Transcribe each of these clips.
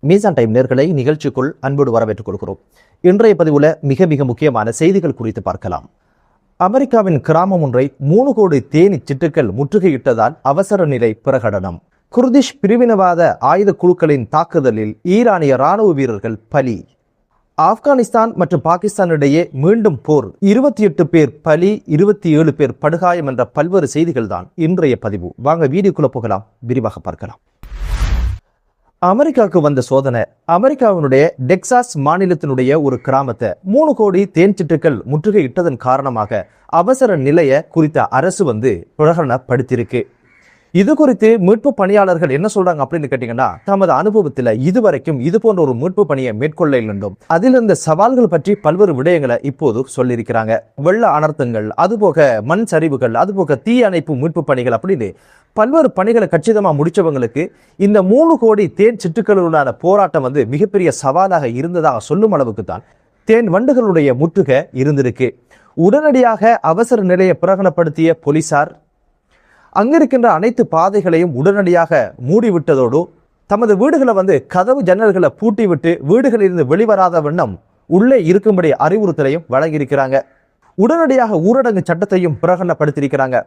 மீசான் டைம் நேர்களை நிகழ்ச்சிக்குள் அன்போடு வரவேற்றுக் கொள்கிறோம். இன்றைய பதிவுல மிக முக்கியமான செய்திகள் குறித்து பார்க்கலாம். அமெரிக்காவின் கிராமம் ஒன்றை 3 கோடி தேனீ சிட்டுக்கள் முற்றுகையிட்டதால் அவசர நிலை பிரகடனம். குர்திஷ் பிரிவினவாத ஆயுத குழுக்களின் தாக்குதலில் ஈரானிய ராணுவ வீரர்கள் பலி. ஆப்கானிஸ்தான் மற்றும் பாகிஸ்தான் இடையே மீண்டும் போர், 28 பேர் பலி, 27 பேர் படுகாயம் என்ற பல்வேறு செய்திகள் தான் இன்றைய பதிவு. வாங்க வீடியோக்குள்ள போகலாம், விரிவாக பார்க்கலாம். அமெரிக்காவுக்கு வந்த சோதனை. அமெரிக்காவினுடைய டெக்சாஸ் மாநிலத்தினுடைய ஒரு கிராமத்தை 3 கோடி தேன் சிட்டுக்கள் முற்றுகையிட்டதன் காரணமாக அவசர நிலையை குறித்த அரசு பிரகடனப்படுத்தியிருக்கு. இது குறித்து மீட்பு பணியாளர்கள் என்ன சொல்றாங்க அப்படின்னு கேட்டீங்கன்னா, தமது அனுபவத்தில் இதுவரைக்கும் இது போன்ற ஒரு மீட்பு பணியை மேற்கொள்ள வேண்டும், அதில் இருந்த சவால்கள் பற்றி பல்வேறு விடயங்களை இப்போது சொல்லியிருக்கிறாங்க. வெள்ள அனர்த்தங்கள், அதுபோக மண் சரிவுகள், அதுபோக தீ அணைப்பு மீட்பு பணிகள் அப்படின்னு பல்வேறு பணிகளை கச்சிதமா முடிச்சவங்களுக்கு இந்த 3 கோடி தேன் சிட்டுக்களுடனான போராட்டம் மிகப்பெரிய சவாலாக இருந்ததாக சொல்லும் அளவுக்கு தான் தேன் வண்டுகளுடைய முற்றுகை இருந்திருக்கு. உடனடியாக அவசர நிலையை பிரகடனப்படுத்திய போலீசார் அங்கிருக்கின்ற அனைத்து பாதைகளையும் உடனடியாக மூடிவிட்டதோடு தமது வீடுகளை கதவு ஜன்னல்களை பூட்டிவிட்டு வீடுகளிலிருந்து வெளிவராத வண்ணம் உள்ளே இருக்கும்படி அறிவுறுத்தலையும் வழங்கியிருக்கிறாங்க. உடனடியாக ஊரடங்கு சட்டத்தையும் பிரகடனப்படுத்தியிருக்கிறாங்க.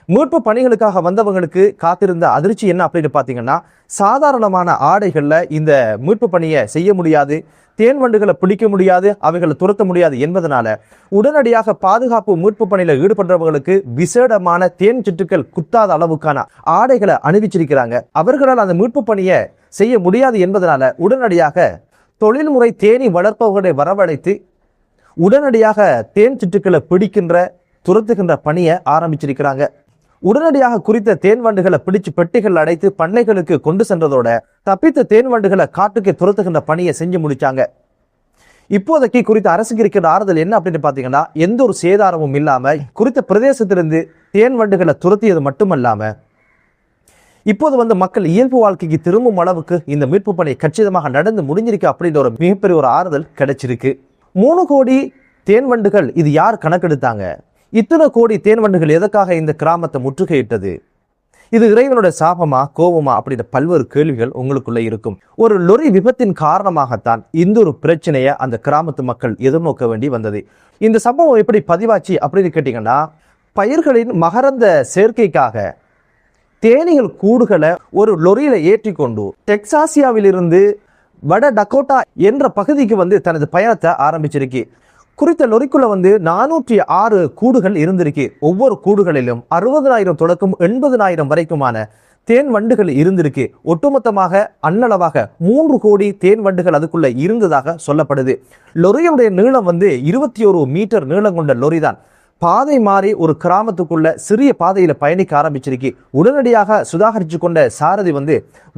மீட்பு பணிகளுக்காக வந்தவங்களுக்கு காத்திருந்த அதிர்ச்சி என்ன அப்படின்னு பார்த்தீங்கன்னா, சாதாரணமான ஆடைகள்ல இந்த மீட்பு பணியை செய்ய முடியாது, தேன் வண்டுகளை பிடிக்க முடியாது, அவைகளை துரத்த முடியாது என்பதனால உடனடியாக பாதுகாப்பு மீட்பு பணியில ஈடுபடுறவங்களுக்கு விசேடமான தேன் சிட்டுக்கள் குத்தாத அளவுக்கான ஆடைகளை அணிவிச்சிருக்கிறாங்க. அவர்களால் அந்த மீட்பு பணியை செய்ய முடியாது என்பதனால உடனடியாக தொழில்முறை தேனி வளர்ப்பவர்களை வரவழைத்து உடனடியாக தேன் சிட்டுக்களை பிடிக்கின்ற துரத்துகின்ற பணியை ஆரம்பிச்சிருக்கிறாங்க. உடனடியாக குறித்த தேன் வண்டுகளை பிடிச்சு பெட்டிகள் அடைத்து பண்ணைகளுக்கு கொண்டு சென்றதோட தப்பித்த தேன் வண்டுகளை காட்டுக்கு துரத்துகின்ற பணியை செஞ்சு முடிச்சாங்க. இப்போதைக்கு குறித்த அரசுக்கு இருக்கிற ஆறுதல் என்ன அப்படின்னு பாத்தீங்கன்னா, எந்த ஒரு சேதாரமும் இல்லாம குறித்த பிரதேசத்திலிருந்து தேன் வண்டுகளை துரத்தியது மட்டுமல்லாம இப்போது மக்கள் இயல்பு வாழ்க்கைக்கு திரும்பும் அளவுக்கு இந்த மீட்பு பணி கச்சிதமாக நடந்து முடிஞ்சிருக்கு அப்படின்ற ஒரு மிகப்பெரிய ஒரு ஆறுதல் கிடைச்சிருக்கு. 3 கோடி தேன் வண்டுகள், இது யார் கணக்கெடுத்தாங்க? இத்தனை கோடி தேன் வண்டுகள் எதற்காக இந்த கிராமத்தை முற்றுகையிட்டது? இது இறைவனுடைய சாபமா, கோபமா அப்படின்ற பல்வேறு கேள்விகள் உங்களுக்குள்ள இருக்கும். ஒரு லொரி விபத்தின் காரணமாகத்தான் இந்த ஒரு பிரச்சனையை அந்த கிராமத்து மக்கள் எதிர்நோக்க வேண்டி வந்தது. இந்த சம்பவம் எப்படி பதிவாச்சு அப்படின்னு கேட்டீங்கன்னா, பயிர்களின் மகரந்த சேர்க்கைக்காக தேனீகள் கூடுகளை ஒரு லொரியில ஏற்றி கொண்டு டெக்சாசியாவிலிருந்து வட டக்கோட்டா என்ற பகுதிக்கு தனது பயணத்தை ஆரம்பிச்சிருக்கு. குறித்த லொரிக்குள்ள 406 கூடுகள் இருந்திருக்கு. ஒவ்வொரு கூடுகளிலும் 60,000 தொடக்கம் 80,000 வரைக்குமான தேன் வண்டுகள் இருந்திருக்கு. ஒட்டுமொத்தமாக அன்னளவாக 3 கோடி தேன் வண்டுகள் அதுக்குள்ள இருந்ததாக சொல்லப்படுது. லொரியுடைய நீளம் 21 மீட்டர் நீளம் கொண்ட லொரி தான். பாதை மாறி ஒரு கிராமத்துக்குள்ள சிறிய பாதையில பயணிக்க ஆரம்பிச்சிருக்கு. உடனடியாக சுதாகரிச்சு கொண்ட சாரதி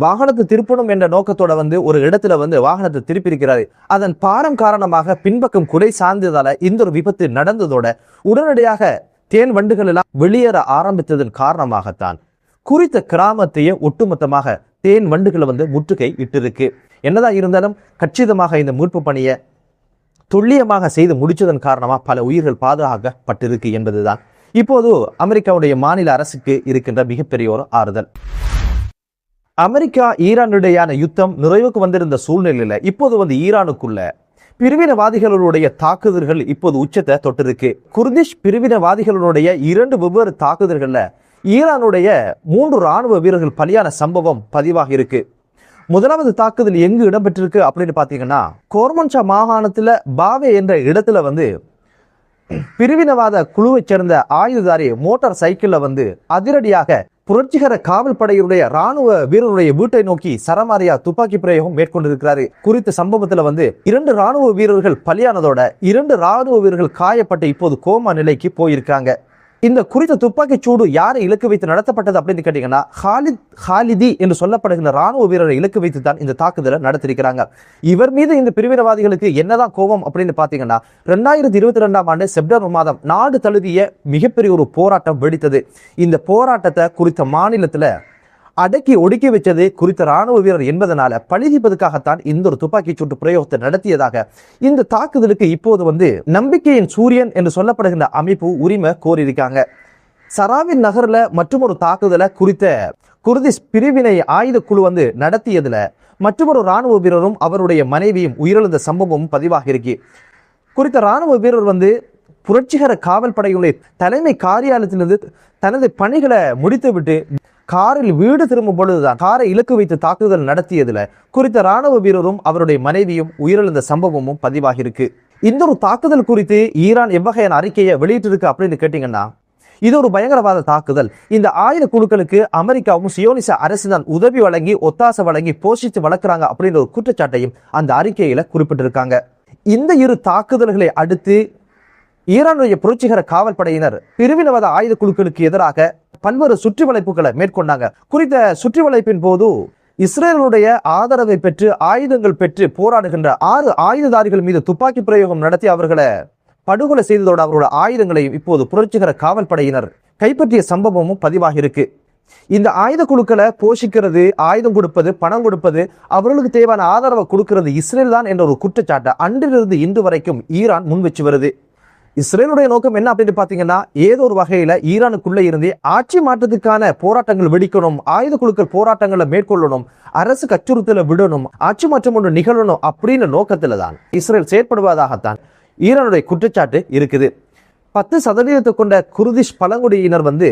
வாகனத்தை திருப்பணும் என்ற நோக்கத்தோட ஒரு இடத்துல வாகனத்தை திருப்பியிருக்கிறாரு. அதன் பாரம் காரணமாக பின்பக்கம் குறை சார்ந்ததால இந்த ஒரு விபத்து நடந்ததோட உடனடியாக தேன் வண்டுகள் எல்லாம் வெளியேற ஆரம்பித்ததன் காரணமாகத்தான் குறித்த கிராமத்தையே ஒட்டுமொத்தமாக தேன் வண்டுகளை முற்றுகை இட்டிருக்கு. என்னதான் இருந்தாலும் கச்சிதமாக இந்த மீட்பு பணியை துல்லியமாக செய்து முடிச்சதன் காரணமாக பல உயிர்கள் பாதுகாக்கப்பட்டிருக்கு என்பதுதான் இப்போது அமெரிக்காவுடைய மாநில அரசுக்கு இருக்கின்ற மிகப்பெரிய ஒரு ஆறுதல். அமெரிக்கா ஈரானுடையான யுத்தம் நிறைவுக்கு வந்திருந்த சூழ்நிலையில இப்போது ஈரானுக்குள்ள பிரிவினவாதிகளுடைய தாக்குதல்கள் இப்போது உச்சத்தை தொட்டிருக்கு. குர்திஷ் பிரிவினவாதிகளுடைய 2 வெவ்வேறு தாக்குதல்கள்ல ஈரானுடைய 3 ராணுவ வீரர்கள் பலியான சம்பவம் பதிவாக இருக்கு. முதலாவது தாக்குதல் எங்கு இடம்பெற்றிருக்கு அப்படின்னு பாத்தீங்கன்னா, கோர்மன்ஷா மாகாணத்துல பாவே என்ற இடத்துல பிரிவினவாத குழுவை சேர்ந்த ஆயுததாரி மோட்டார் சைக்கிள்ல அதிரடியாக புரட்சிகர காவல் படையுடைய ராணுவ வீரருடைய வீட்டை நோக்கி சரமாரியா துப்பாக்கி பிரயோகம் மேற்கொண்டிருக்கிறாரு. குறித்த சம்பவத்துல 2 ராணுவ வீரர்கள் பலியானதோட 2 ராணுவ வீரர்கள் காயப்பட்டு இப்போது கோமா நிலைக்கு போயிருக்காங்க. இந்த குறித்த துப்பாக்கி சூடு யாரை இலக்கு வைத்து நடத்தப்பட்டது அப்படின்னு கேட்டீங்கன்னா, ஹாலிதி என்று சொல்லப்படுகிற ராணுவ வீரரை இலக்கு வைத்து தான் இந்த தாக்குதலை நடத்திருக்கிறாங்க. இவர் மீது இந்த பிரிவினவாதிகளுக்கு என்னதான் கோபம் அப்படின்னு பாத்தீங்கன்னா, 2022ஆம் ஆண்டு செப்டம்பர் மாதம் நாடு தழுவிய மிகப்பெரிய ஒரு போராட்டம் வெடித்தது. இந்த போராட்டத்தை குறித்த மாநிலத்துல அடக்கி ஒடுக்கி வச்சது குறித்த ராணுவ வீரர் என்பதனால பழிதீர்ப்பதற்காகத்தான் இந்த ஒரு துப்பாக்கி சூட்டு பிரயோகத்தை நடத்தியதாக இந்த தாக்குதலுக்கு இப்போது நம்பிக்கையின் சூரியன் என்று சொல்லப்படுகின்ற அமைப்பு உரிமை கோரியிருக்காங்க. சராவின் நகர்ல மற்றும் ஒரு தாக்குதலை குறித்த குர்திஷ் பிரிவினை ஆயுத குழு வந்து நடத்தியதுல மற்றொரு ராணுவ வீரரும் அவருடைய மனைவியும் உயிரிழந்த சம்பவமும் பதிவாக இருக்கு. குறித்த ராணுவ வீரர் வந்து புரட்சிகர காவல் படையுடைய தலைமை காரியாலயத்திலிருந்து தனது பணிகளை முடித்துவிட்டு காரில் வீடு திரும்பும் பொழுதுதான் காரை இலக்கு வைத்து தாக்குதல் நடத்தியதுல குறித்த ராணுவ வீரரும் அவருடைய மனைவியும் உயிரிழந்த சம்பவமும் பதிவாகி இருக்கு. இந்த ஒரு தாக்குதல் குறித்து ஈரான் எவ்வகையான அறிக்கையை வெளியிட்டிருக்கு அப்படின்னு கேட்டீங்கன்னா, இது ஒரு பயங்கரவாத தாக்குதல். இந்த ஆயுத குழுக்களுக்கு அமெரிக்காவும் சியோனிச அரசு தான் உதவி வழங்கி ஒத்தாசை வழங்கி போஷித்து வளர்க்குறாங்க அப்படின்ற ஒரு குற்றச்சாட்டையும் அந்த அறிக்கையில குறிப்பிட்டிருக்காங்க. இந்த இரு தாக்குதல்களை அடுத்து ஈரானுடைய புரட்சிகர காவல் படையினர் பிரிவினவாத ஆயுத குழுக்களுக்கு எதிராக பல்வேறு சுற்றி வளைப்புகளை மேற்கொண்டாங்க. குறித்த சுற்றி வளைப்பின் போது இஸ்ரேலுடைய ஆதரவை பெற்று ஆயுதங்கள் பெற்று போராடுகின்ற 6 ஆயுததாரிகள் மீது துப்பாக்கி பிரயோகம் நடத்தி அவர்களை படுகொலை செய்ததோடு அவரோட ஆயுதங்களையும் இப்போது புரட்சிகர காவல் படையினர் கைப்பற்றிய சம்பவமும் பதிவாகி இருக்கு. இந்த ஆயுத குழுக்களை போஷிக்கிறது, ஆயுதம் கொடுப்பது, பணம் கொடுப்பது, அவர்களுக்கு தேவையான ஆதரவை கொடுக்கிறது இஸ்ரேல் தான் என்ற ஒரு குற்றச்சாட்டை அன்றிலிருந்து இன்று வரைக்கும் ஈரான் முன் வச்சு வருது. இஸ்ரேலுடைய நோக்கம் என்ன அப்படின்னு பாத்தீங்கன்னா, ஏதோ ஒரு வகையில ஈரானுக்குள்ள இருந்து ஆட்சி மாற்றத்துக்கான போராட்டங்கள் வெடிக்கணும், ஆயுத குழுக்கள் போராட்டங்களை மேற்கொள்ளணும், அரசு அச்சுறுத்தலை விடணும், ஆட்சி மாற்றம் ஒன்று நிகழணும் அப்படின்னு நோக்கத்துல தான் இஸ்ரேல் செயற்படுவதாகத்தான் ஈரானுடைய குற்றச்சாட்டு இருக்குது. 10% கொண்ட குர்திஷ் பழங்குடியினர் வந்து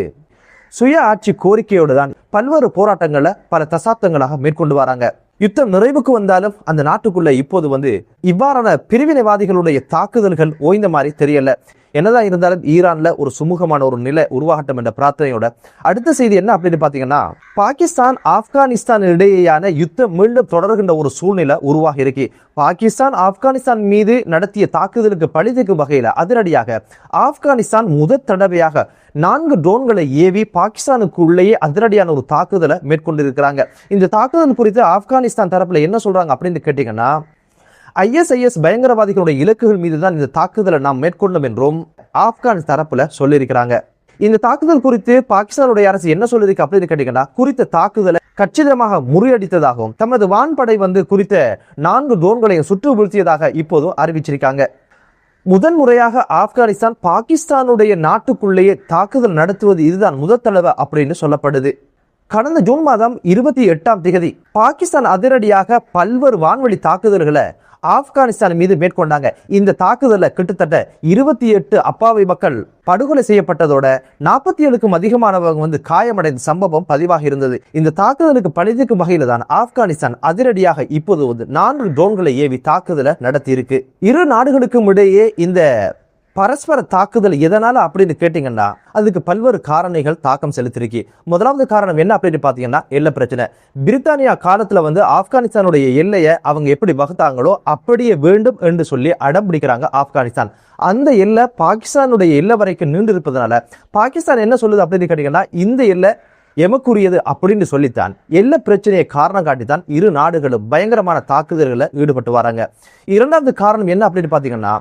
சுய ஆட்சி கோரிக்கையோடு தான் பல்வேறு போராட்டங்களை பல தசாப்தங்களாக மேற்கொண்டு வராங்க. யுத்தம் நிறைவுக்கு வந்தாலும் அந்த நாட்டுக்குள்ள இப்போது வந்து இவ்வாறான பிரிவினைவாதிகளுடைய தாக்குதல்கள் ஓய்ந்த மாதிரி தெரியல. என்னதான் இருந்தாலும் ஈரான்ல ஒரு சுமூகமான ஒரு நிலை உருவாகட்டும் என்ற பிரார்த்தனையோட அடுத்த செய்தி என்ன அப்படின்னு பாத்தீங்கன்னா, பாகிஸ்தான் ஆப்கானிஸ்தான் இடையேயான யுத்தம் மீண்டும் தொடர்கின்ற ஒரு சூழ்நிலை உருவாகி இருக்கு. பாகிஸ்தான் ஆப்கானிஸ்தான் மீது நடத்திய தாக்குதலுக்கு பழிதீர்க்கும் வகையில அதிரடியாக ஆப்கானிஸ்தான் முதல் தடவையாக 4 ட்ரோன்களை ஏவி பாகிஸ்தானுக்கு உள்ளேயே அதிரடியான ஒரு தாக்குதலை மேற்கொண்டிருக்கிறாங்க. இந்த தாக்குதல் குறித்து ஆப்கானிஸ்தான் தரப்புல என்ன சொல்றாங்க அப்படின்னு கேட்டீங்கன்னா, ISIS பயங்கரவாதிகளுடைய இலக்குகள் மீது தான் இந்த தாக்குதலை நாம் மேற்கொண்டோம் என்றும் ஆப்கான் தரப்புல சொல்லியிருக்கிறாங்க. இந்த தாக்குதல் குறித்து பாகிஸ்தானுடைய அரசு என்ன சொல்லியிருக்கு அப்படின்னு கேட்டீங்கன்னா, குறித்த தாக்குதலை கச்சிதமாக முறியடித்ததாகவும் தமது வான்படை வந்து குறித்த 4 ட்ரோன்களையும் சுற்று வீழ்த்தியதாக இப்போது அறிவிச்சிருக்காங்க. முதன் முறையாக ஆப்கானிஸ்தான் பாகிஸ்தானுடைய நாட்டுக்குள்ளேயே தாக்குதல் நடத்துவது இதுதான் முதல் தடவை அப்படின்னு சொல்லப்படுது. கடந்த ஜூன் மாதம் 28ஆம் தேதி பாகிஸ்தான் அதிரடியாக பல்வேறு வான்வழி தாக்குதல்களை ஆப்கானிஸ்தான் மீது மேற்கொண்டாங்க. இந்த தாக்குதலில் கிட்டத்தட்ட 28 அப்பாவி மக்கள் படுகொலை செய்யப்பட்டதோட 47க்கும் அதிகமானவங்க வந்து காயமடைந்த சம்பவம் பதிவாக இருந்தது. இந்த தாக்குதலுக்கு பழிதீர்க்கும் வகையில தான் ஆப்கானிஸ்தான் அதிரடியாக இப்போது வந்து 4 ட்ரோன்களை ஏவி தாக்குதலை நடத்தி இருக்கு. இரு நாடுகளுக்கும் இடையே இந்த பரஸ்பர தாக்குதல் எதனால அப்படின்னு கேட்டீங்கன்னா, அதுக்கு பல்வேறு காரணிகள் தாக்கம் செலுத்திருக்கு. முதலாவது காரணம் என்ன அப்படின்னு பாத்தீங்கன்னா, எல்லை பிரச்சனை. பிரித்தானியா காலத்துல வந்து ஆப்கானிஸ்தானுடைய எல்லையை அவங்க எப்படி வகுத்தாங்களோ அப்படியே வேண்டும் என்று சொல்லி அடம் பிடிக்கிறாங்க ஆப்கானிஸ்தான். அந்த எல்லை பாகிஸ்தானுடைய எல்லை வரைக்கும் நீண்டு இருப்பதனால பாகிஸ்தான் என்ன சொல்லுது அப்படின்னு கேட்டீங்கன்னா, இந்த எல்லை எமக்குரியது அப்படின்னு சொல்லித்தான் எல்லை பிரச்சனையை காரணம் காட்டித்தான் இரு நாடுகளும் பயங்கரமான தாக்குதல்களை ஈடுபட்டு வராங்க. இரண்டாவது காரணம் என்ன அப்படின்னு பாத்தீங்கன்னா,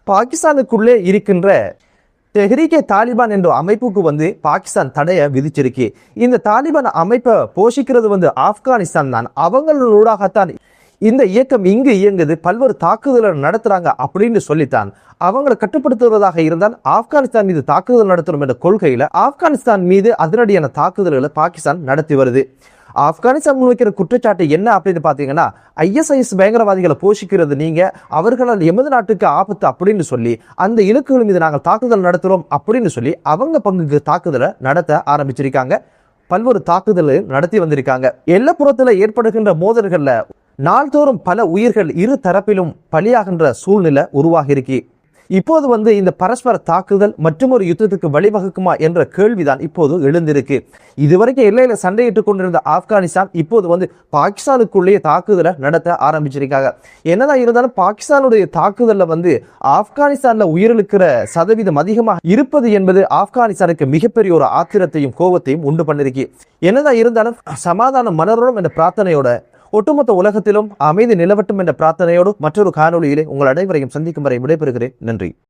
பாகிஸ்தானுக்குள்ளே இருக்கின்ற தெஹ்ரீகே தாலிபான் என்ற அமைப்புக்கு வந்து பாகிஸ்தான் தடையை விதிச்சிருக்கு. இந்த தாலிபான் அமைப்பை போஷிக்கிறது வந்து ஆப்கானிஸ்தான் தான். அவங்களூடாகத்தான் இந்த இயக்கம் இங்கு இயங்குது, பல்வேறு தாக்குதலை நடத்துறாங்க அப்படின்னு சொல்லித்தான் அவங்களை கட்டுப்படுத்துவதாக இருந்தால் ஆப்கானிஸ்தான் மீது தாக்குதல் நடத்தணும் என்ற கொள்கையில ஆப்கானிஸ்தான் மீது அதிரடியான தாக்குதல்களை பாகிஸ்தான் நடத்தி வருது. ஆப்கானிஸ்தான் முன்வைக்கிற குற்றச்சாட்டு என்ன அப்படின்னு பாத்தீங்கன்னா, ISIS பயங்கரவாதிகளை போஷிக்கிறது நீங்க, அவர்களால் எமது நாட்டுக்கு ஆபத்து அப்படின்னு சொல்லி அந்த இலக்குகள் மீது நாங்கள் தாக்குதல் நடத்துறோம் அப்படின்னு சொல்லி அவங்க பங்குக்கு தாக்குதலை நடத்த ஆரம்பிச்சிருக்காங்க. பல்வேறு தாக்குதலை நடத்தி வந்திருக்காங்க. எல்லைப்புறத்துல ஏற்படுகின்ற மோதல்கள்ல நாள்தோறும் பல உயிர்கள் இரு தரப்பிலும் பலியாகின்ற சூழ்நிலை உருவாகி இருக்கு. இப்போது வந்து இந்த பரஸ்பர தாக்குதல் மற்றும் ஒரு யுத்தத்துக்கு வழிவகுக்குமா என்ற கேள்விதான் இப்போது எழுந்திருக்கு. இதுவரைக்கும் எல்லையில சண்டையிட்டுக் கொண்டிருந்த ஆப்கானிஸ்தான் இப்போது வந்து பாகிஸ்தானுக்குள்ளேயே தாக்குதலை நடத்த ஆரம்பிச்சிருக்காங்க. என்னதான் இருந்தாலும் பாகிஸ்தானுடைய தாக்குதல்ல வந்து ஆப்கானிஸ்தான்ல உயிரிழக்கிற சதவீதம் அதிகமாக இருப்பது என்பது ஆப்கானிஸ்தானுக்கு மிகப்பெரிய ஒரு ஆத்திரத்தையும் கோபத்தையும் உண்டு பண்ணிருக்கு. என்னதான் இருந்தாலும் சமாதானம் மலரணும் என்ற பிரார்த்தனையோட ஒட்டுமொத்த உலகத்திலும் அமைதி நிலவட்டும் என்ற பிரார்த்தனையோடு மற்றொரு காணொளியிலே உங்கள் அனைவரையும் சந்திக்கும் வரை விடைபெறுகிறேன். நன்றி.